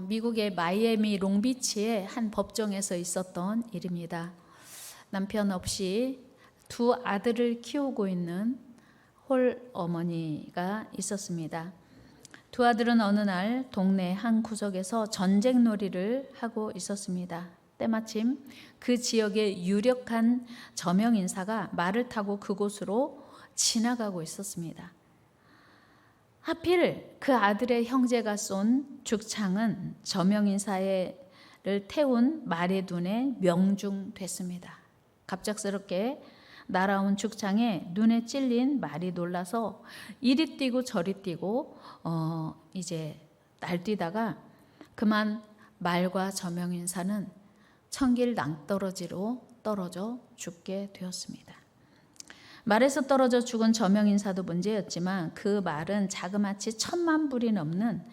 미국의 마이애미 롱비치의 한 법정에서 있었던 일입니다. 남편 없이 두 아들을 키우고 있는 홀 어머니가 있었습니다. 두 아들은 어느 날 동네 한 구석에서 전쟁 놀이를 하고 있었습니다. 때마침 그 지역의 유력한 저명 인사가 말을 타고 그곳으로 지나가고 있었습니다. 하필 그 아들의 형제가 쏜 죽창은 저명 인사를 태운 말의 눈에 명중됐습니다. 갑작스럽게 날아온 죽창에 눈에 찔린 말이 놀라서 이리 뛰고 저리 뛰고 이제 날뛰다가 그만 말과 저명 인사는 천길 낭떠러지로 떨어져 죽게 되었습니다. 말에서 떨어져 죽은 저명 인사도 문제였지만 그 말은 자그마치 1,000만 불이 넘는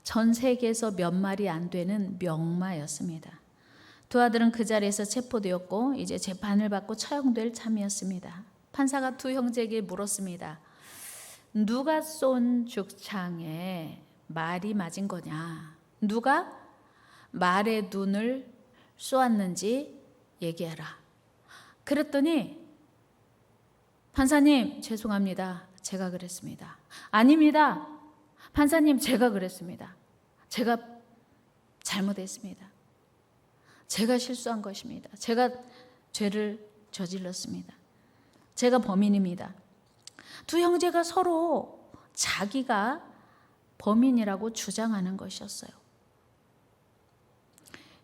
전 세계에서 몇 마리 안 되는 명마였습니다. 두 아들은 그 자리에서 체포되었고 이제 재판을 받고 처형될 참이었습니다. 판사가 두 형제에게 물었습니다. 누가 쏜 죽창에 말이 맞은 거냐? 누가 말의 눈을 쏘았는지 얘기하라. 그랬더니 판사님, 죄송합니다. 제가 그랬습니다. 아닙니다. 판사님, 제가 그랬습니다. 제가 잘못했습니다. 제가 실수한 것입니다. 제가 죄를 저질렀습니다. 제가 범인입니다. 두 형제가 서로 자기가 범인이라고 주장하는 것이었어요.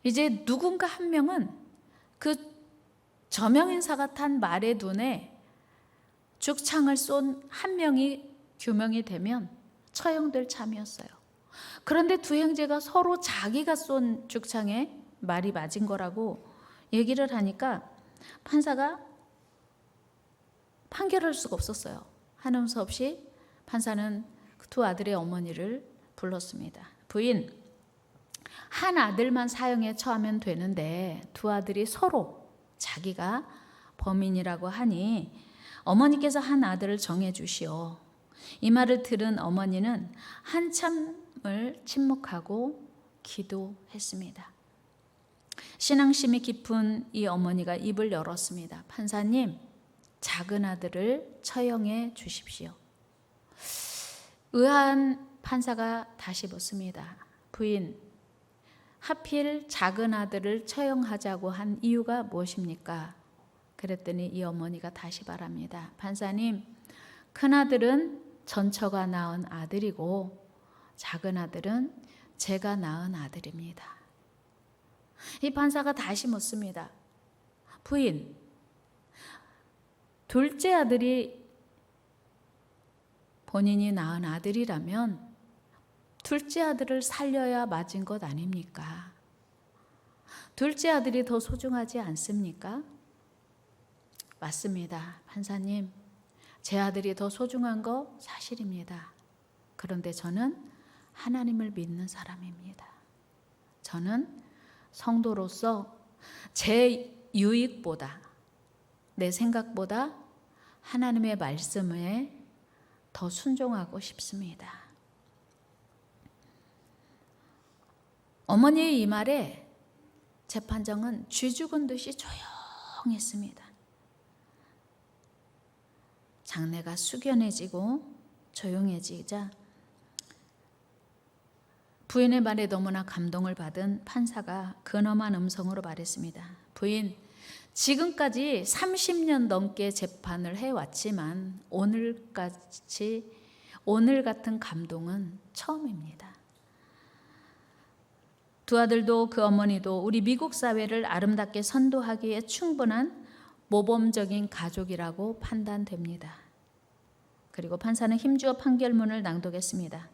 이제 누군가 한 명은 그 저명인사가 탄 말의 눈에 죽창을 쏜 한 명이 규명이 되면 처형될 참이었어요. 그런데 두 형제가 서로 자기가 쏜 죽창에 말이 맞은 거라고 얘기를 하니까 판사가 판결할 수가 없었어요. 하는 수 없이 판사는 두 아들의 어머니를 불렀습니다. 부인, 한 아들만 사형에 처하면 되는데 두 아들이 서로 자기가 범인이라고 하니 어머니께서 한 아들을 정해 주시오. 이 말을 들은 어머니는 한참을 침묵하고 기도했습니다. 신앙심이 깊은 이 어머니가 입을 열었습니다. 판사님, 작은 아들을 처형해 주십시오. 의아한 판사가 다시 묻습니다. 부인, 하필 작은 아들을 처형하자고 한 이유가 무엇입니까? 그랬더니 이 어머니가 다시 말합니다. 판사님, 큰아들은 전처가 낳은 아들이고 작은 아들은 제가 낳은 아들입니다. 이 판사가 다시 묻습니다. 부인, 둘째 아들이 본인이 낳은 아들이라면 둘째 아들을 살려야 맞은 것 아닙니까? 둘째 아들이 더 소중하지 않습니까? 맞습니다. 판사님, 제 아들이 더 소중한 거 사실입니다. 그런데 저는 하나님을 믿는 사람입니다. 저는 성도로서 제 유익보다, 내 생각보다 하나님의 말씀에 더 순종하고 싶습니다. 어머니의 이 말에 재판정은 쥐 죽은 듯이 조용했습니다. 장내가 숙연해지고 조용해지자 부인의 말에 너무나 감동을 받은 판사가 근엄한 음성으로 말했습니다. 부인, 지금까지 30년 넘게 재판을 해왔지만 오늘 같은 감동은 처음입니다. 두 아들도 그 어머니도 우리 미국 사회를 아름답게 선도하기에 충분한 모범적인 가족이라고 판단됩니다. 그리고 판사는 힘주어 판결문을 낭독했습니다.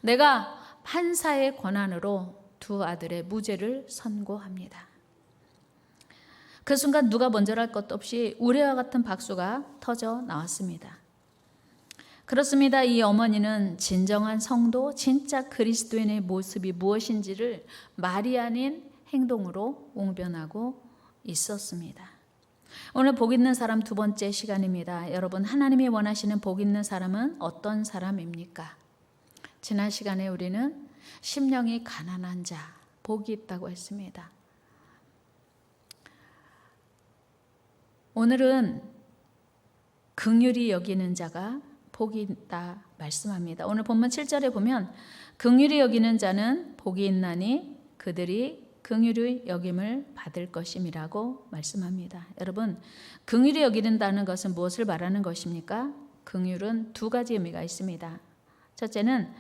내가 판사의 권한으로 두 아들의 무죄를 선고합니다. 그 순간 누가 먼저랄 것도 없이 우레와 같은 박수가 터져 나왔습니다. 그렇습니다. 이 어머니는 진정한 성도, 진짜 그리스도인의 모습이 무엇인지를 말이 아닌 행동으로 웅변하고 있었습니다. 오늘 복 있는 사람 두 번째 시간입니다. 여러분, 하나님이 원하시는 복 있는 사람은 어떤 사람입니까? 지난 시간에 우리는 심령이 가난한 자 복이 있다고 했습니다. 오늘은 긍휼히 여기는 자가 복이 있다 말씀합니다. 오늘 본문 7절에 보면 긍휼히 여기는 자는 복이 있나니 그들이 긍휼히 여김을 받을 것임이라고 말씀합니다. 여러분, 긍휼히 여기는다는 것은 무엇을 말하는 것입니까? 긍휼은 두 가지 의미가 있습니다. 첫째는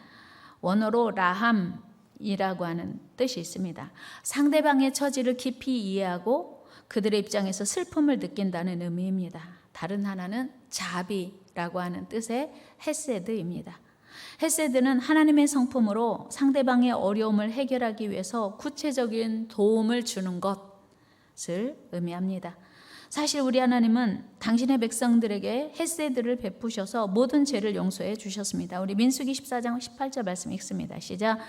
원어로 라함이라고 하는 뜻이 있습니다. 상대방의 처지를 깊이 이해하고 그들의 입장에서 슬픔을 느낀다는 의미입니다. 다른 하나는 자비라고 하는 뜻의 헤세드입니다. 헤세드는 하나님의 성품으로 상대방의 어려움을 해결하기 위해서 구체적인 도움을 주는 것을 의미합니다. 사실 우리 하나님은 당신의 백성들에게 헤세드를 베푸셔서 모든 죄를 용서해 주셨습니다. 우리 민수기 14장 18절 말씀 읽습니다. 시작.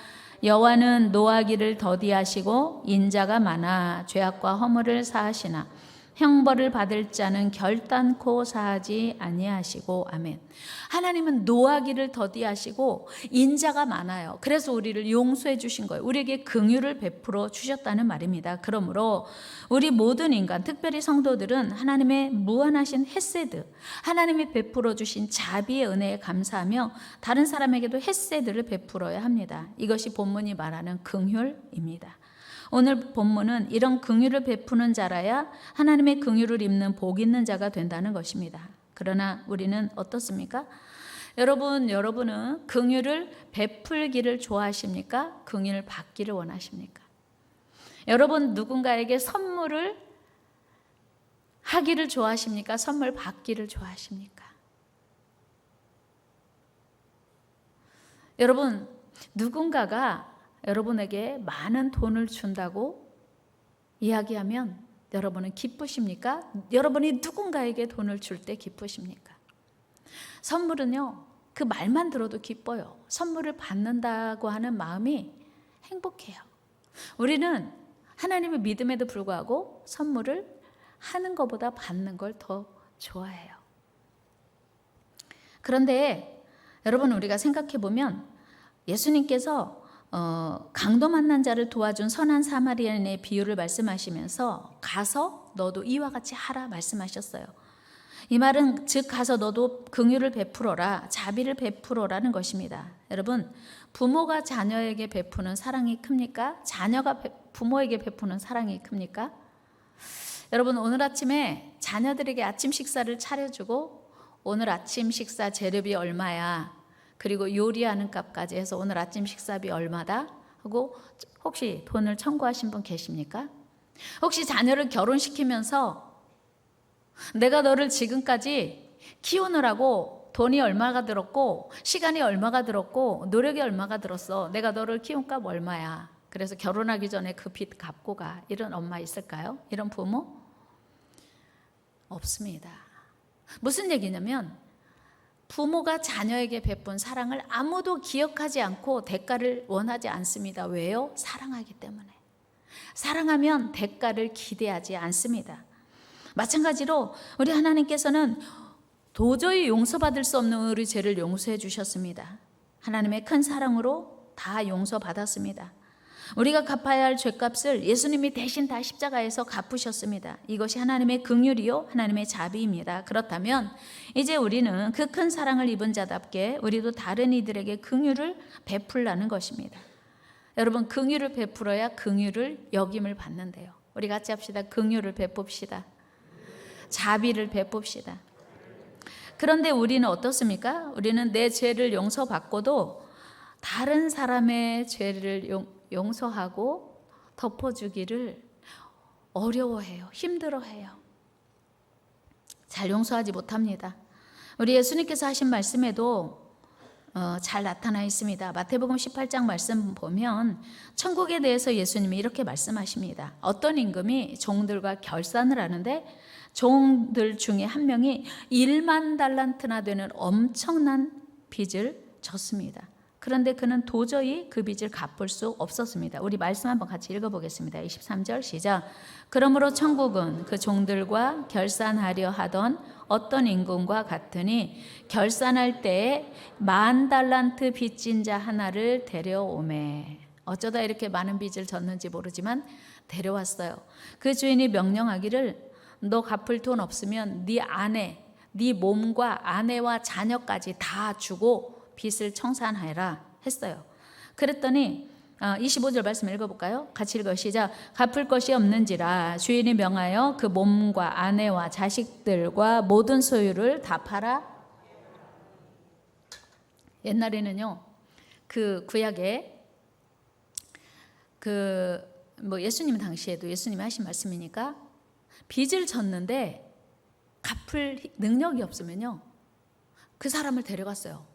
여호와는 노하기를 더디하시고 인자가 많아 죄악과 허물을 사하시나 형벌을 받을 자는 결단코 사하지 아니하시고. 아멘. 하나님은 노하기를 더디하시고 인자가 많아요. 그래서 우리를 용서해 주신 거예요. 우리에게 긍휼을 베풀어 주셨다는 말입니다. 그러므로 우리 모든 인간, 특별히 성도들은 하나님의 무한하신 헤세드, 하나님이 베풀어 주신 자비의 은혜에 감사하며 다른 사람에게도 헤세드를 베풀어야 합니다. 이것이 본문이 말하는 긍휼입니다. 오늘 본문은 이런 긍휼을 베푸는 자라야 하나님의 긍휼을 입는 복 있는 자가 된다는 것입니다. 그러나 우리는 어떻습니까? 여러분은 긍휼을 베풀기를 좋아하십니까? 긍휼을 받기를 원하십니까? 여러분 누군가에게 선물을 하기를 좋아하십니까? 선물 받기를 좋아하십니까? 여러분 누군가가 여러분에게 많은 돈을 준다고 이야기하면 여러분은 기쁘십니까? 여러분이 누군가에게 돈을 줄 때 기쁘십니까? 선물은요, 그 말만 들어도 기뻐요. 선물을 받는다고 하는 마음이 행복해요. 우리는 하나님의 믿음에도 불구하고 선물을 하는 것보다 받는 걸 더 좋아해요. 그런데 여러분 우리가 생각해 보면 예수님께서 강도 만난 자를 도와준 선한 사마리아인의 비유를 말씀하시면서 가서 너도 이와 같이 하라 말씀하셨어요. 이 말은 즉 가서 너도 긍휼을 베풀어라, 자비를 베풀어라는 것입니다. 여러분 부모가 자녀에게 베푸는 사랑이 큽니까? 자녀가 부모에게 베푸는 사랑이 큽니까? 여러분 오늘 아침에 자녀들에게 아침 식사를 차려주고 오늘 아침 식사 재료비 얼마야? 그리고 요리하는 값까지 해서 오늘 아침 식사비 얼마다? 하고 혹시 돈을 청구하신 분 계십니까? 혹시 자녀를 결혼시키면서 내가 너를 지금까지 키우느라고 돈이 얼마가 들었고 시간이 얼마가 들었고 노력이 얼마가 들었어. 내가 너를 키운 값 얼마야. 그래서 결혼하기 전에 그 빚 갚고 가. 이런 엄마 있을까요? 이런 부모? 없습니다. 무슨 얘기냐면 부모가 자녀에게 베푼 사랑을 아무도 기억하지 않고 대가를 원하지 않습니다. 왜요? 사랑하기 때문에. 사랑하면 대가를 기대하지 않습니다. 마찬가지로 우리 하나님께서는 도저히 용서받을 수 없는 우리 죄를 용서해 주셨습니다. 하나님의 큰 사랑으로 다 용서받았습니다. 우리가 갚아야 할 죄값을 예수님이 대신 다 십자가에서 갚으셨습니다. 이것이 하나님의 긍휼이요 하나님의 자비입니다. 그렇다면 이제 우리는 그 큰 사랑을 입은 자답게 우리도 다른 이들에게 긍휼을 베풀라는 것입니다. 여러분 긍휼을 베풀어야 긍휼을 여김을 받는데요. 우리 같이 합시다. 긍휼을 베풉시다. 자비를 베풉시다. 그런데 우리는 어떻습니까? 우리는 내 죄를 용서받고도 다른 사람의 죄를 용서하고 덮어주기를 어려워해요. 힘들어해요. 잘 용서하지 못합니다. 우리 예수님께서 하신 말씀에도 잘 나타나 있습니다. 마태복음 18장 말씀 보면 천국에 대해서 예수님이 이렇게 말씀하십니다. 어떤 임금이 종들과 결산을 하는데 종들 중에 한 명이 1만 달란트나 되는 엄청난 빚을 졌습니다. 그런데 그는 도저히 그 빚을 갚을 수 없었습니다. 우리 말씀 한번 같이 읽어보겠습니다. 23절 시작. 그러므로 천국은 그 종들과 결산하려 하던 어떤 임금과 같으니 결산할 때에 10,000달란트 빚진 자 하나를 데려오매. 어쩌다 이렇게 많은 빚을 졌는지 모르지만 데려왔어요. 그 주인이 명령하기를 너 갚을 돈 없으면 네 아내, 네 몸과 아내와 자녀까지 다 주고 빚을 청산하라 했어요. 그랬더니 25절 말씀 읽어볼까요? 같이 읽어 시작. 갚을 것이 없는지라 주인이 명하여 그 몸과 아내와 자식들과 모든 소유를 다 팔아. 옛날에는요, 그 구약에 예수님 당시에도 예수님이 하신 말씀이니까 빚을 졌는데 갚을 능력이 없으면요, 그 사람을 데려갔어요.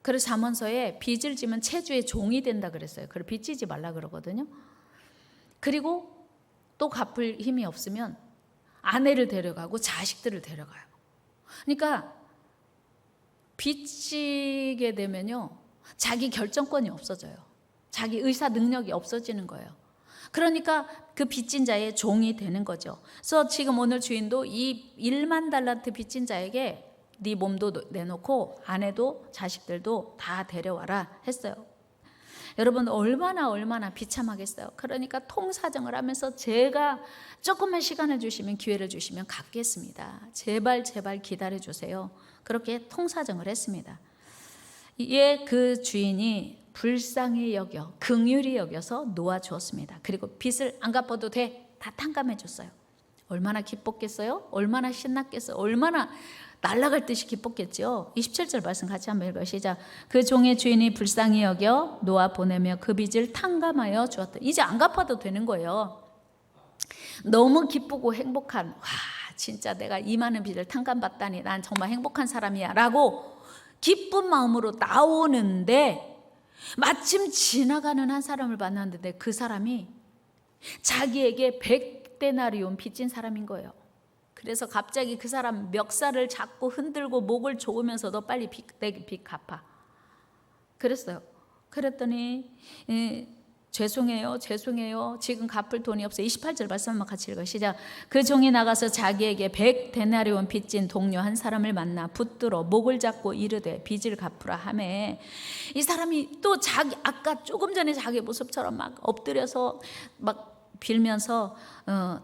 그래서 잠언서에 빚을 지면 체주의 종이 된다 그랬어요. 그걸 빚지지 말라 그러거든요. 그리고 또 갚을 힘이 없으면 아내를 데려가고 자식들을 데려가요. 그러니까 빚지게 되면요, 자기 결정권이 없어져요. 자기 의사 능력이 없어지는 거예요. 그러니까 그 빚진 자의 종이 되는 거죠. 그래서 지금 오늘 주인도 이 10,000달란트 빚진 자에게 네 몸도 내놓고 아내도 자식들도 다 데려와라 했어요. 여러분 얼마나 비참하겠어요. 그러니까 통사정을 하면서 제가 조금만 시간을 주시면, 기회를 주시면 갚겠습니다. 제발 기다려 주세요. 그렇게 통사정을 했습니다. 이에 그 주인이 불쌍히 여겨 긍휼히 여겨서 놓아주었습니다. 그리고 빚을 안 갚아도 돼, 다 탕감해 줬어요. 얼마나 기뻤겠어요? 얼마나 신났겠어요? 얼마나 날아갈 듯이 기뻤겠죠. 27절 말씀 같이 한번 읽어 시작. 그 종의 주인이 불쌍히 여겨 놓아 보내며 그 빚을 탕감하여 주었다. 이제 안 갚아도 되는 거예요. 너무 기쁘고 행복한, 와 진짜 내가 이 많은 빚을 탕감받다니 난 정말 행복한 사람이야 라고 기쁜 마음으로 나오는데, 마침 지나가는 한 사람을 만났는데 그 사람이 자기에게 100데나리온 빚진 사람인 거예요. 그래서 갑자기 그 사람 멱살을 잡고 흔들고 목을 조으면서 너 빨리 내 빚 갚아 그랬어요. 그랬더니 죄송해요 지금 갚을 돈이 없어요. 28절 말씀 한번 같이 읽어 시작. 그 종이 나가서 자기에게 100데나리온 빚진 동료 한 사람을 만나 붙들어 목을 잡고 이르되 빚을 갚으라 하매, 이 사람이 또 자기 아까 조금 전에 자기 모습처럼 막 엎드려서 막 빌면서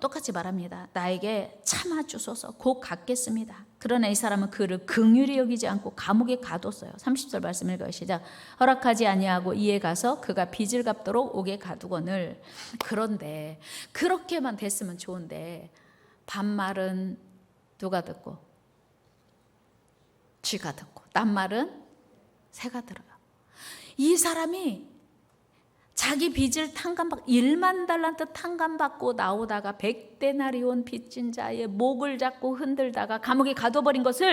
똑같이 말합니다. 나에게 참아주소서, 곧 갚겠습니다. 그러나 이 사람은 그를 긍휼히 여기지 않고 감옥에 가뒀어요. 30절 말씀 읽어 시작. 허락하지 아니하고 이에 가서 그가 빚을 갚도록 옥에 가두거늘. 그런데 그렇게만 됐으면 좋은데 반말은 누가 듣고? 쥐가 듣고, 낱말은 새가 들어요. 이 사람이 자기 빚을 10,000달란트 탕감받고 나오다가 100데나리온 빚진 자의 목을 잡고 흔들다가 감옥에 가둬버린 것을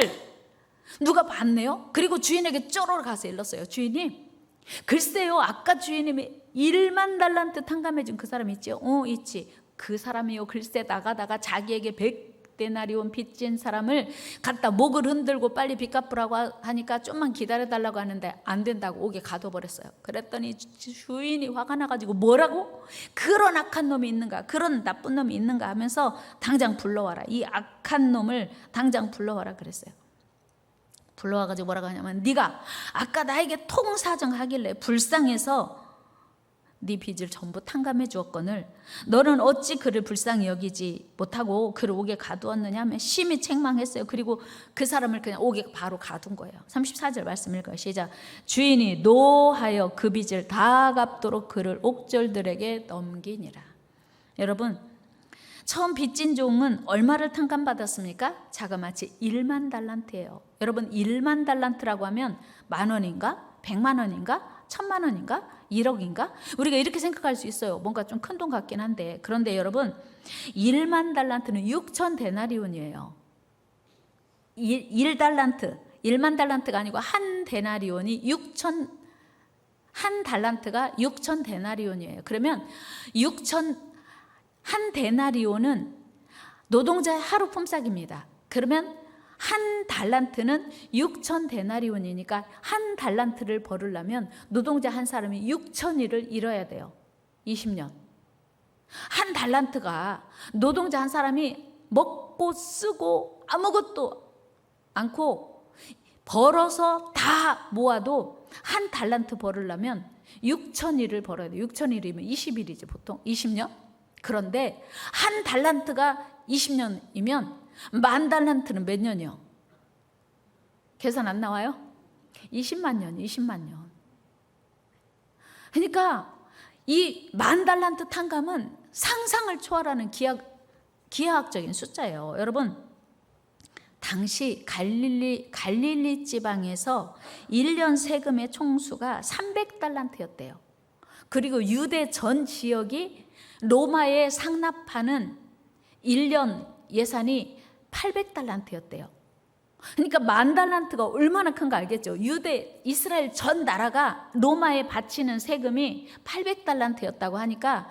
누가 봤네요. 그리고 주인에게 쪼르르 가서 일렀어요. 주인님, 글쎄요, 아까 주인님이 10,000달란트 탕감해 준 그 사람 있지요? 있지. 그 사람이요, 글쎄 나가다가 자기에게 100데나리온 빚진 사람을 갖다 목을 흔들고 빨리 빚 갚으라고 하니까 좀만 기다려달라고 하는데 안 된다고 옥에 가둬버렸어요. 그랬더니 주인이 화가 나가지고 뭐라고? 그런 악한 놈이 있는가, 그런 나쁜 놈이 있는가 하면서 당장 불러와라, 이 악한 놈을 당장 불러와라 그랬어요. 불러와가지고 뭐라고 하냐면, 네가 아까 나에게 통사정하길래 불쌍해서 네 빚을 전부 탕감해 주었거늘 너는 어찌 그를 불쌍히 여기지 못하고 그를 옥에 가두었느냐 하면 심히 책망했어요. 그리고 그 사람을 그냥 옥에 바로 가둔 거예요. 34절 말씀 읽어요. 시작. 주인이 노하여 그 빚을 다 갚도록 그를 옥졸들에게 넘기니라. 여러분, 처음 빚진 종은 얼마를 탕감받았습니까? 자그마치 10,000달란트예요. 여러분, 10,000달란트라고 하면 10,000원인가? 100,000원인가? 1,000,000원인가? 1억인가? 우리가 이렇게 생각할 수 있어요. 뭔가 좀 큰 돈 같긴 한데, 그런데 여러분 10,000달란트는 6,000데나리온이에요. 1달란트, 10,000달란트가 아니고 한 데나리온이 한 달란트가 6,000데나리온이에요. 그러면 한 데나리온은 노동자의 하루 품삯입니다. 그러면 한 달란트는 6천 데나리온이니까 한 달란트를 벌으려면 노동자 한 사람이 6천일을 일해야 돼요. 20년. 한 달란트가 노동자 한 사람이 먹고 쓰고 아무것도 않고 벌어서 다 모아도 한 달란트 벌으려면 6천일을 벌어야 돼요. 6천일이면 20일이지 보통. 20년. 그런데 한 달란트가 20년이면 만 달란트는 몇 년이요? 계산 안 나와요? 20만 년, 20만 년. 그러니까 이 만 달란트 탕감은 상상을 초월하는 기하학적인 숫자예요. 여러분, 당시 갈릴리 지방에서 1년 세금의 총수가 300달란트였대요. 그리고 유대 전 지역이 로마에 상납하는 1년 예산이 800달란트였대요. 그러니까 만 달란트가 얼마나 큰 거 알겠죠? 이스라엘 전 나라가 로마에 바치는 세금이 800달란트였다고 하니까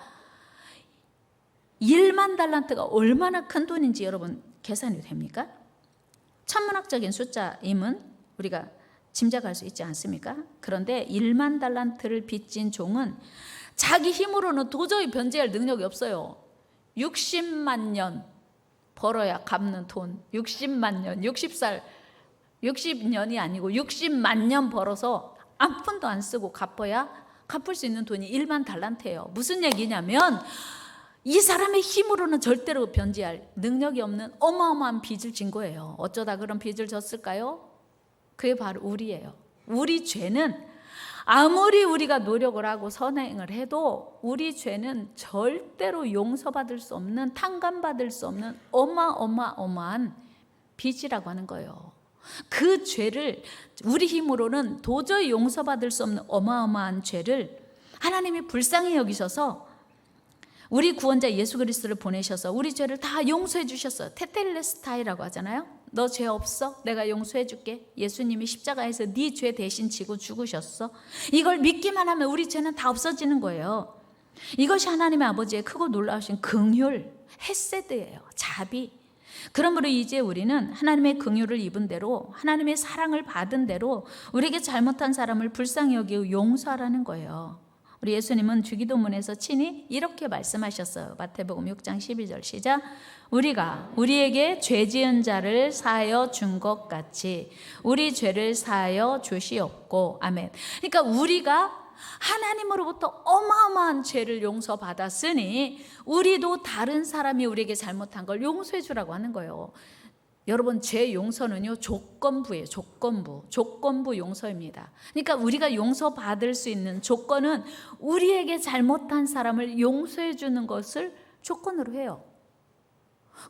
1만 달란트가 얼마나 큰 돈인지 여러분 계산이 됩니까? 천문학적인 숫자임은 우리가 짐작할 수 있지 않습니까? 그런데 1만 달란트를 빚진 종은 자기 힘으로는 도저히 변제할 능력이 없어요. 60만 년 벌어야 갚는 돈. 60만 년, 60년이 아니고 60만 년 벌어서 한 푼도 안 쓰고 갚을 수 있는 돈이 1만 달란트예요. 무슨 얘기냐면 이 사람의 힘으로는 절대로 변제할 능력이 없는 어마어마한 빚을 진 거예요. 어쩌다 그런 빚을 졌을까요? 그게 바로 우리예요. 우리 죄는 아무리 우리가 노력을 하고 선행을 해도 우리 죄는 절대로 용서받을 수 없는, 탕감받을 수 없는 어마어마한 빚이라고 하는 거예요. 그 죄를 우리 힘으로는 도저히 용서받을 수 없는 어마어마한 죄를 하나님이 불쌍히 여기셔서 우리 구원자 예수 그리스도를 보내셔서 우리 죄를 다 용서해 주셨어요. 테텔레스타이라고 하잖아요. 너 죄 없어? 내가 용서해 줄게. 예수님이 십자가에서 네 죄 대신 지고 죽으셨어. 이걸 믿기만 하면 우리 죄는 다 없어지는 거예요. 이것이 하나님의 아버지의 크고 놀라우신 긍휼, 헤세드예요. 자비. 그러므로 이제 우리는 하나님의 긍휼을 입은 대로, 하나님의 사랑을 받은 대로 우리에게 잘못한 사람을 불쌍히 여기고 용서하라는 거예요. 우리 예수님은 주기도문에서 친히 이렇게 말씀하셨어요. 마태복음 6장 12절 시작. 우리가 우리에게 죄 지은 자를 사하여 준 것 같이 우리 죄를 사하여 주시옵고. 아멘. 그러니까 우리가 하나님으로부터 어마어마한 죄를 용서받았으니 우리도 다른 사람이 우리에게 잘못한 걸 용서해 주라고 하는 거예요. 여러분, 죄 용서는요 조건부예요. 조건부 용서입니다. 그러니까 우리가 용서받을 수 있는 조건은 우리에게 잘못한 사람을 용서해 주는 것을 조건으로 해요.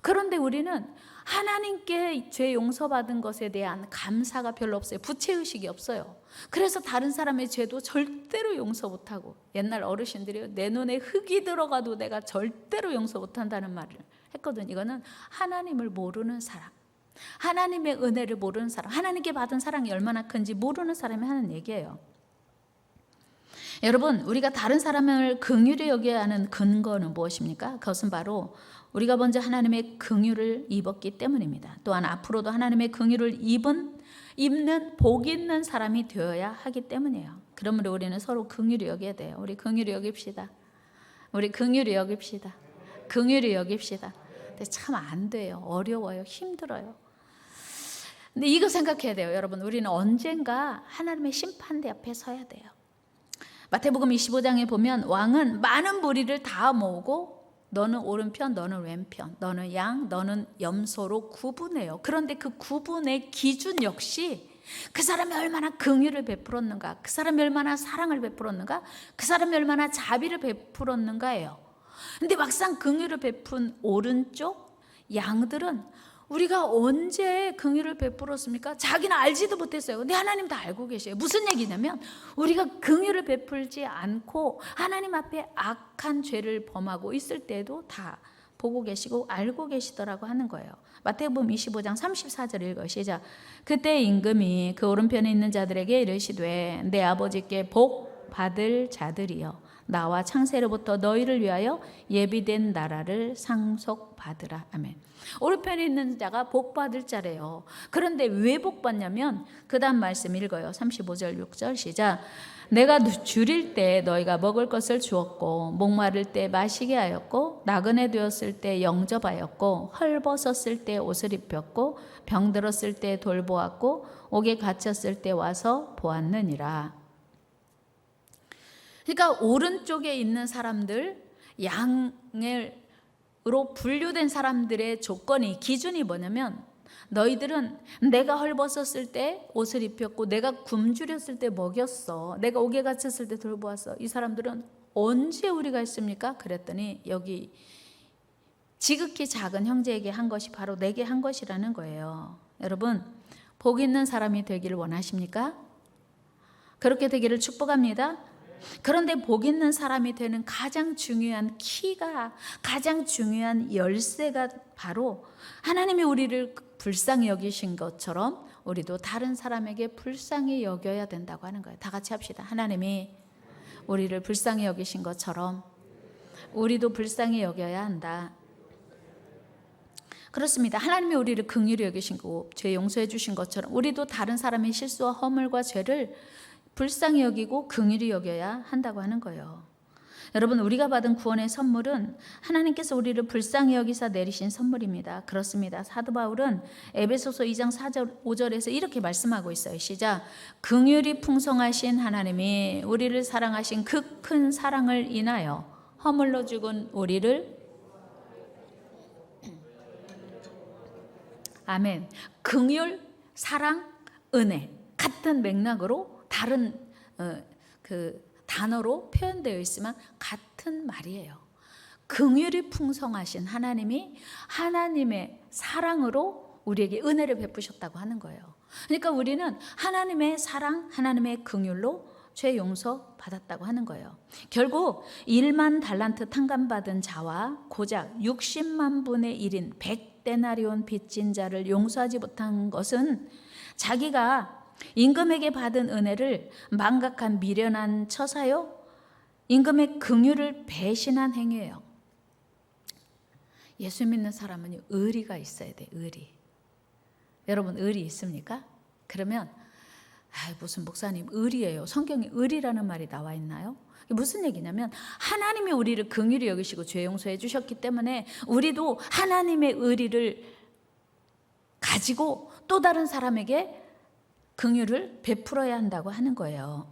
그런데 우리는 하나님께 죄 용서받은 것에 대한 감사가 별로 없어요. 부채의식이 없어요. 그래서 다른 사람의 죄도 절대로 용서 못하고, 옛날 어르신들이 내 눈에 흙이 들어가도 내가 절대로 용서 못한다는 말을 했거든요. 이거는 하나님을 모르는 사람, 하나님의 은혜를 모르는 사람, 하나님께 받은 사랑이 얼마나 큰지 모르는 사람이 하는 얘기예요. 여러분, 우리가 다른 사람을 긍휼히 여겨야 하는 근거는 무엇입니까? 그것은 바로 우리가 먼저 하나님의 긍휼을 입었기 때문입니다. 또한 앞으로도 하나님의 긍휼을 입는 복 있는 사람이 되어야 하기 때문이에요. 그러므로 우리는 서로 긍휼히 여겨야 돼요. 우리 긍휼히 여깁시다. 우리 긍휼히 여깁시다. 긍휼히 여깁시다. 근데 참 안 돼요. 어려워요. 힘들어요. 근데 이거 생각해야 돼요. 여러분, 우리는 언젠가 하나님의 심판대 앞에 서야 돼요. 마태복음 25장에 보면 왕은 많은 무리를 다 모으고 너는 오른편, 너는 왼편, 너는 양, 너는 염소로 구분해요. 그런데 그 구분의 기준 역시 그 사람이 얼마나 긍휼을 베풀었는가, 그 사람이 얼마나 사랑을 베풀었는가, 그 사람이 얼마나 자비를 베풀었는가예요. 근데 막상 긍휼을 베푼 오른쪽 양들은 우리가 언제 긍휼을 베풀었습니까? 자기는 알지도 못했어요. 근데 하나님 다 알고 계세요. 무슨 얘기냐면 우리가 긍휼을 베풀지 않고 하나님 앞에 악한 죄를 범하고 있을 때도 다 보고 계시고 알고 계시더라고 하는 거예요. 마태복음 25장 34절 읽어 시작. 그때 임금이 그 오른편에 있는 자들에게 이르시되 내 아버지께 복 받을 자들이여 나와 창세로부터 너희를 위하여 예비된 나라를 상속받으라. 아멘. 오른편에 있는 자가 복받을 자래요. 그런데 왜 복받냐면 그 다음 말씀 읽어요. 35절 6절 시작. 내가 줄일 때 너희가 먹을 것을 주었고 목마를 때 마시게 하였고 나그네 되었을 때 영접하였고 헐벗었을 때 옷을 입혔고 병들었을 때 돌보았고 옥에 갇혔을 때 와서 보았느니라. 그러니까 오른쪽에 있는 사람들, 양으로 분류된 사람들의 조건이, 기준이 뭐냐면 너희들은 내가 헐벗었을 때 옷을 입혔고 내가 굶주렸을 때 먹였어. 내가 옥에 갇혔을 때 돌보았어. 이 사람들은 언제 우리가 했습니까? 그랬더니 여기 지극히 작은 형제에게 한 것이 바로 내게 한 것이라는 거예요. 여러분, 복 있는 사람이 되기를 원하십니까? 그렇게 되기를 축복합니다. 그런데 복 있는 사람이 되는 가장 중요한 키가, 가장 중요한 열쇠가 바로 하나님이 우리를 불쌍히 여기신 것처럼 우리도 다른 사람에게 불쌍히 여겨야 된다고 하는 거예요. 다 같이 합시다. 하나님이 우리를 불쌍히 여기신 것처럼 우리도 불쌍히 여겨야 한다. 그렇습니다. 하나님이 우리를 긍휼히 여기신 거고 죄 용서해 주신 것처럼 우리도 다른 사람의 실수와 허물과 죄를 불쌍히 여기고 긍휼히 여겨야 한다고 하는 거예요. 여러분, 우리가 받은 구원의 선물은 하나님께서 우리를 불쌍히 여기사 내리신 선물입니다. 그렇습니다. 사도 바울은 에베소서 2장 4절 5절에서 이렇게 말씀하고 있어요. 시작. 긍휼이 풍성하신 하나님이 우리를 사랑하신 그 큰 사랑을 인하여 허물로 죽은 우리를 아멘. 긍휼, 사랑, 은혜 같은 맥락으로 다른 그 단어로 표현되어 있지만 같은 말이에요. 긍휼이 풍성하신 하나님이 하나님의 사랑으로 우리에게 은혜를 베푸셨다고 하는 거예요. 그러니까 우리는 하나님의 사랑, 하나님의 긍휼로 죄 용서 받았다고 하는 거예요. 결국 1만 달란트 탕감받은 자와 고작 60만 분의 1인 100데나리온 빚진 자를 용서하지 못한 것은 자기가 임금에게 받은 은혜를 망각한 미련한 처사요, 임금의 긍휼을 배신한 행위예요. 예수 믿는 사람은 의리가 있어야 돼. 의리. 여러분, 의리 있습니까? 그러면 무슨 목사님 의리예요. 성경에 의리라는 말이 나와 있나요? 무슨 얘기냐면 하나님이 우리를 긍휼히 여기시고 죄 용서해 주셨기 때문에 우리도 하나님의 의리를 가지고 또 다른 사람에게 긍휼을 베풀어야 한다고 하는 거예요.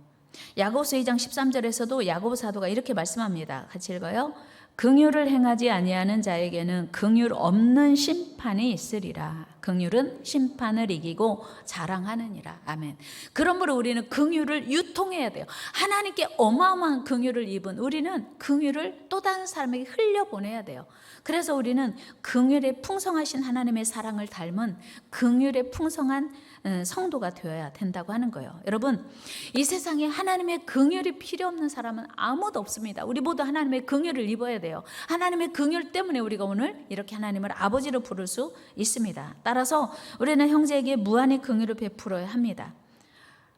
야고보서 2장 13절에서도 야고보 사도가 이렇게 말씀합니다. 같이 읽어요. 긍휼을 행하지 아니하는 자에게는 긍휼 없는 심판이 있으리라. 긍휼은 심판을 이기고 자랑하느니라. 아멘. 그러므로 우리는 긍휼을 유통해야 돼요. 하나님께 어마어마한 긍휼을 입은 우리는 긍휼을 또 다른 사람에게 흘려보내야 돼요. 그래서 우리는 긍휼에 풍성하신 하나님의 사랑을 닮은 긍휼에 풍성한 성도가 되어야 된다고 하는 거예요. 여러분, 이 세상에 하나님의 긍휼이 필요 없는 사람은 아무도 없습니다. 우리 모두 하나님의 긍휼을 입어야 돼요. 하나님의 긍휼 때문에 우리가 오늘 이렇게 하나님을 아버지로 부를 수 있습니다. 따라서 우리는 형제에게 무한히 긍휼을 베풀어야 합니다.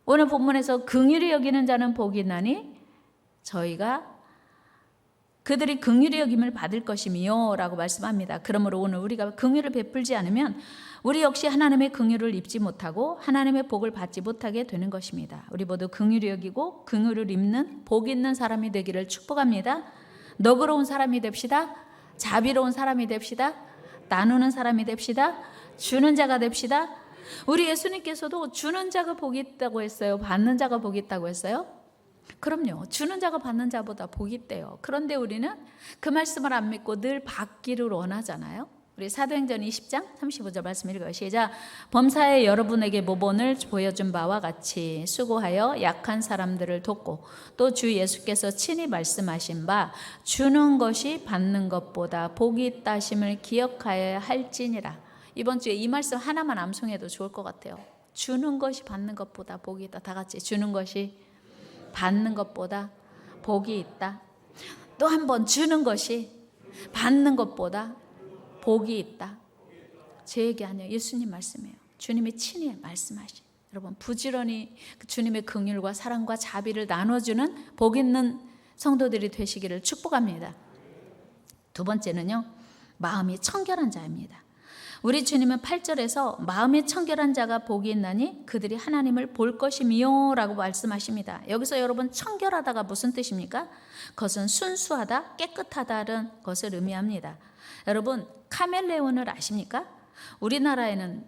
오늘 본문에서 긍휼히 여기는 자는 복이 있나니 저희가 그들이 긍휼히 여김을 받을 것이며 라고 말씀합니다. 그러므로 오늘 우리가 긍휼을 베풀지 않으면 우리 역시 하나님의 긍휼을 입지 못하고 하나님의 복을 받지 못하게 되는 것입니다. 우리 모두 긍휼히 여기고 긍휼을 입는 복 있는 사람이 되기를 축복합니다. 너그러운 사람이 됩시다. 자비로운 사람이 됩시다. 나누는 사람이 됩시다. 주는 자가 됩시다. 우리 예수님께서도 주는 자가 복이 있다고 했어요? 받는 자가 복이 있다고 했어요? 그럼요. 주는 자가 받는 자보다 복이 있대요. 그런데 우리는 그 말씀을 안 믿고 늘 받기를 원하잖아요. 우리 사도행전 20장 35절 말씀 읽어요. 시작. 범사에 여러분에게 모본을 보여준 바와 같이 수고하여 약한 사람들을 돕고 또 주 예수께서 친히 말씀하신 바 주는 것이 받는 것보다 복이 있다 하심을 기억하여야 할지니라. 이번 주에 이 말씀 하나만 암송해도 좋을 것 같아요. 주는 것이 받는 것보다 복이 있다. 다 같이 주는 것이 받는 것보다 복이 있다. 또 한 번 주는 것이 받는 것보다 복이 있다. 제 얘기 아니에요. 예수님 말씀이에요. 주님이 친히 말씀하신. 여러분, 부지런히 주님의 긍휼과 사랑과 자비를 나눠주는 복 있는 성도들이 되시기를 축복합니다. 두 번째는요, 마음이 청결한 자입니다. 우리 주님은 8절에서 마음이 청결한 자가 복이 있나니 그들이 하나님을 볼 것이미요 라고 말씀하십니다. 여기서 여러분 청결하다가 무슨 뜻입니까? 그것은 순수하다, 깨끗하다는 것을 의미합니다. 여러분 카멜레온을 아십니까? 우리나라에는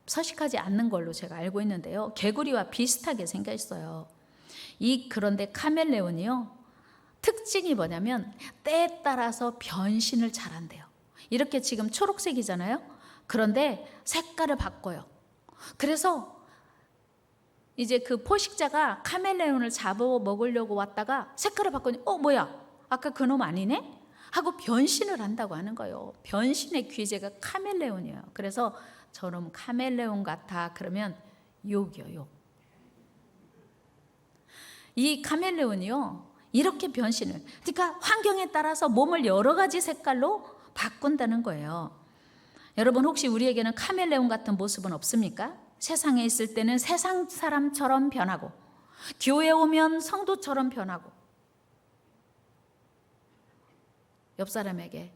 서식하지 않는 걸로 제가 알고 있는데요, 개구리와 비슷하게 생겨 있어요. 그런데 카멜레온이요, 특징이 뭐냐면 때에 따라서 변신을 잘한대요. 이렇게 지금 초록색이잖아요. 그런데 색깔을 바꿔요. 그래서 이제 그 포식자가 카멜레온을 잡아 먹으려고 왔다가 색깔을 바꾸니 뭐야, 아까 그놈 아니네? 하고 변신을 한다고 하는 거예요. 변신의 귀재가 카멜레온이에요. 그래서 저놈 카멜레온 같아 그러면 욕이요, 욕. 이 카멜레온이요, 이렇게 변신을, 그러니까 환경에 따라서 몸을 여러 가지 색깔로 바꾼다는 거예요. 여러분 혹시 우리에게는 카멜레온 같은 모습은 없습니까? 세상에 있을 때는 세상 사람처럼 변하고, 교회 오면 성도처럼 변하고, 옆 사람에게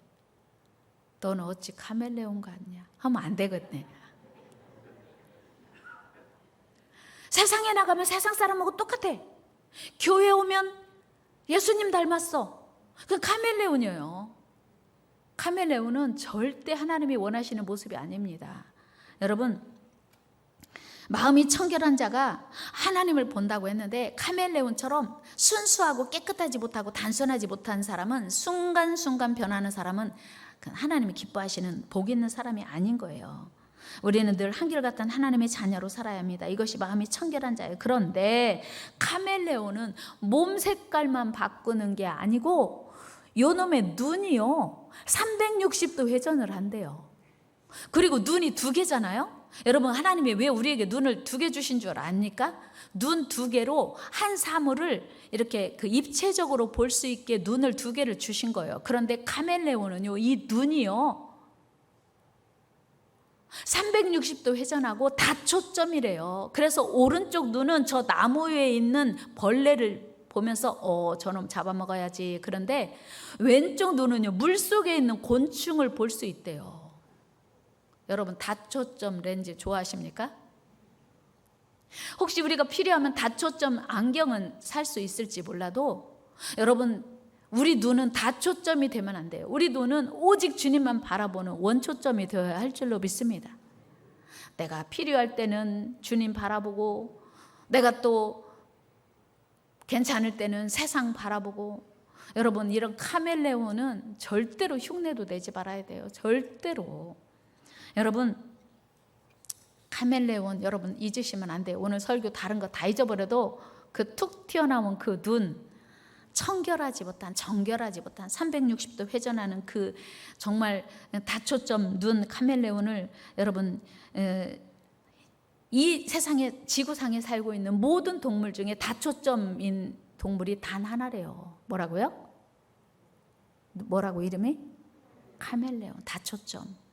너는 어찌 카멜레온 같냐 하면 안 되겠네. 세상에 나가면 세상 사람하고 똑같아. 교회 오면 예수님 닮았어. 그 카멜레온이에요. 카멜레온은 절대 하나님이 원하시는 모습이 아닙니다. 여러분, 마음이 청결한 자가 하나님을 본다고 했는데 카멜레온처럼 순수하고 깨끗하지 못하고 단순하지 못한 사람은, 순간순간 변하는 사람은 하나님이 기뻐하시는 복 있는 사람이 아닌 거예요. 우리는 늘 한결같은 하나님의 자녀로 살아야 합니다. 이것이 마음이 청결한 자예요. 그런데 카멜레온은 몸 색깔만 바꾸는 게 아니고 요놈의 눈이요 360도 회전을 한대요. 그리고 눈이 두 개잖아요. 여러분 하나님이 왜 우리에게 눈을 두 개 주신 줄 압니까? 눈 두 개로 한 사물을 이렇게 그 입체적으로 볼 수 있게 눈을 두 개를 주신 거예요. 그런데 카멜레온은요, 이 눈이요 360도 회전하고 다초점이래요. 그래서 오른쪽 눈은 저 나무 위에 있는 벌레를 보면서 저놈 잡아먹어야지. 그런데 왼쪽 눈은요 물속에 있는 곤충을 볼 수 있대요. 여러분 다초점 렌즈 좋아하십니까? 혹시 우리가 필요하면 다초점 안경은 살 수 있을지 몰라도 여러분 우리 눈은 다초점이 되면 안 돼요. 우리 눈은 오직 주님만 바라보는 원초점이 되어야 할 줄로 믿습니다. 내가 필요할 때는 주님 바라보고, 내가 또 괜찮을 때는 세상 바라보고. 여러분 이런 카멜레온은 절대로 흉내도 내지 말아야 돼요. 절대로. 여러분 카멜레온 여러분 잊으시면 안 돼요. 오늘 설교 다른 거 다 잊어버려도 그 툭 튀어나온 그 눈, 청결하지 못한, 정결하지 못한 360도 회전하는 그 정말 다초점 눈 카멜레온을 여러분 이 세상에 지구상에 살고 있는 모든 동물 중에 다초점인 동물이 단 하나래요. 뭐라고요? 뭐라고 이름이? 카멜레온, 다초점.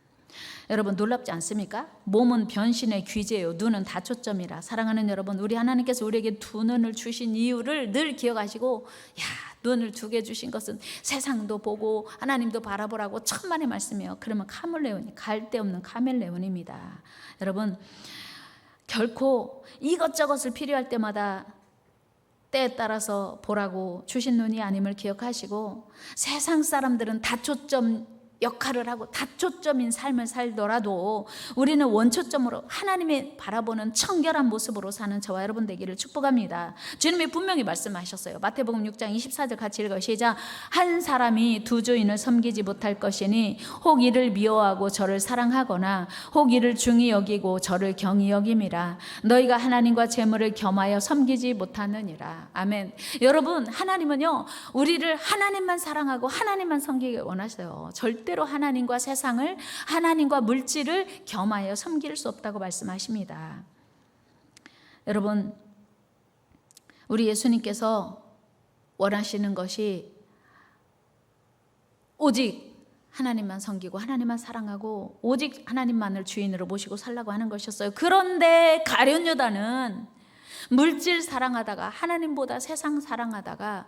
여러분 놀랍지 않습니까? 몸은 변신의 귀재요, 눈은 다초점이라. 사랑하는 여러분, 우리 하나님께서 우리에게 두 눈을 주신 이유를 늘 기억하시고, 눈을 두 개 주신 것은 세상도 보고 하나님도 바라보라고 천만의 말씀이에요. 그러면 카멜레온이 갈데없는 카멜레온입니다. 여러분 결코 이것저것을 필요할 때마다 때에 따라서 보라고 주신 눈이 아님을 기억하시고, 세상 사람들은 다초점 역할을 하고 다초점인 삶을 살더라도 우리는 원초점으로 하나님이 바라보는 청결한 모습으로 사는 저와 여러분 되기를 축복합니다. 주님이 분명히 말씀하셨어요. 마태복음 6장 24절 같이 읽어요. 시작. 한 사람이 두 주인을 섬기지 못할 것이니 혹 이를 미워하고 저를 사랑하거나 혹 이를 중히 여기고 저를 경히 여김이라. 너희가 하나님과 재물을 겸하여 섬기지 못하느니라. 아멘. 여러분 하나님은요 우리를 하나님만 사랑하고 하나님만 섬기길 원하세요. 절대로 하나님과 세상을, 하나님과 물질을 겸하여 섬길 수 없다고 말씀하십니다. 여러분 우리 예수님께서 원하시는 것이 오직 하나님만 섬기고 하나님만 사랑하고 오직 하나님만을 주인으로 모시고 살라고 하는 것이었어요. 그런데 가룟 유다는 물질 사랑하다가 하나님보다 세상 사랑하다가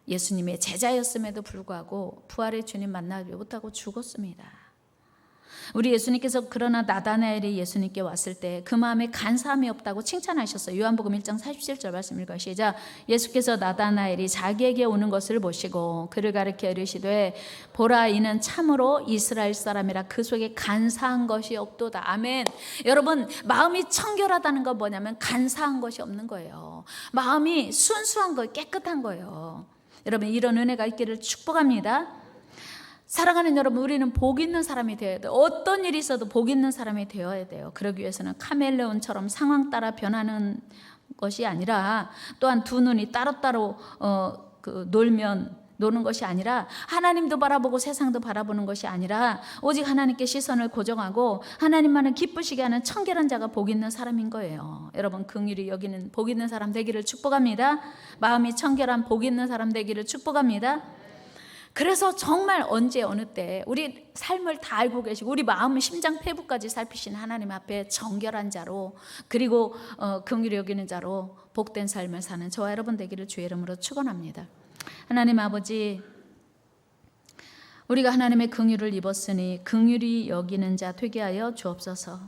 예수님의 제자였음에도 불구하고 부활의 주님 만나지 못하고 죽었습니다. 우리 예수님께서 그러나 나다나엘이 예수님께 왔을 때 그 마음에 간사함이 없다고 칭찬하셨어요. 요한복음 1장 47절 말씀 읽어 시작. 예수께서 나다나엘이 자기에게 오는 것을 보시고 그를 가리켜 이르시되 보라 이는 참으로 이스라엘 사람이라 그 속에 간사한 것이 없도다. 아멘. 여러분 마음이 청결하다는 건 뭐냐면 간사한 것이 없는 거예요. 마음이 순수한 거 깨끗한 거예요. 여러분 이런 은혜가 있기를 축복합니다. 사랑하는 여러분, 우리는 복 있는 사람이 되어야 돼요. 어떤 일이 있어도 복 있는 사람이 되어야 돼요. 그러기 위해서는 카멜레온처럼 상황 따라 변하는 것이 아니라, 또한 두 눈이 따로따로 노는 것이 아니라, 하나님도 바라보고 세상도 바라보는 것이 아니라 오직 하나님께 시선을 고정하고 하나님만을 기쁘시게 하는 청결한 자가 복 있는 사람인 거예요. 여러분 긍휼히 여기는 복 있는 사람 되기를 축복합니다. 마음이 청결한 복 있는 사람 되기를 축복합니다. 그래서 정말 언제 어느 때 우리 삶을 다 알고 계시고 우리 마음을 심장 폐부까지 살피신 하나님 앞에 정결한 자로, 그리고 긍휼히 여기는 자로 복된 삶을 사는 저와 여러분 되기를 주의 이름으로 축원합니다. 하나님 아버지, 우리가 하나님의 긍휼을 입었으니 긍휼히 여기는 자 되게 하여 주옵소서.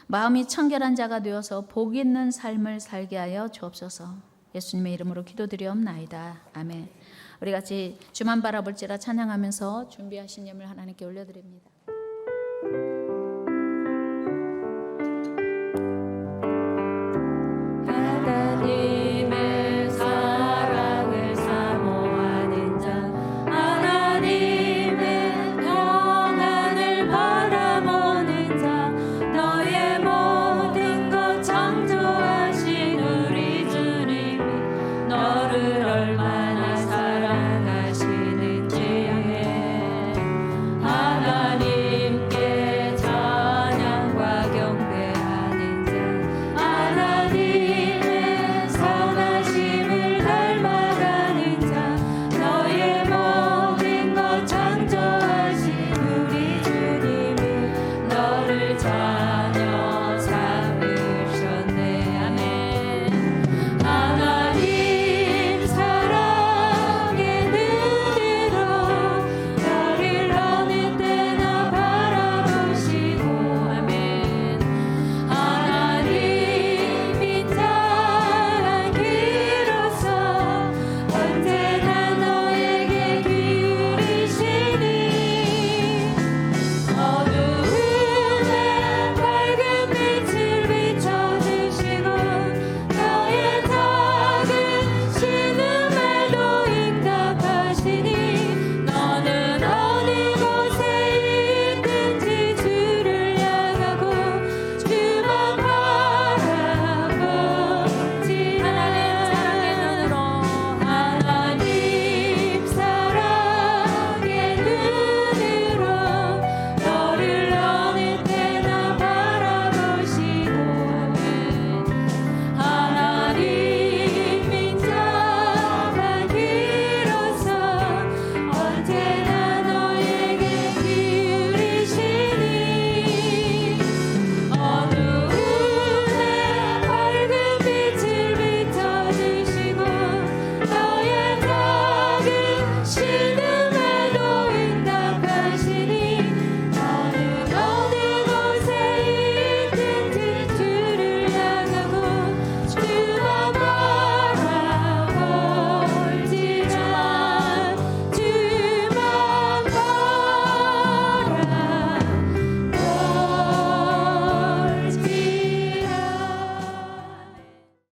마음이 청결한 자가 되어서 복 있는 삶을 살게 하여 주옵소서. 예수님의 이름으로 기도드리옵나이다. 아멘. 우리 같이 주만 바라볼지라 찬양하면서 준비하신 예물 하나님께 올려드립니다.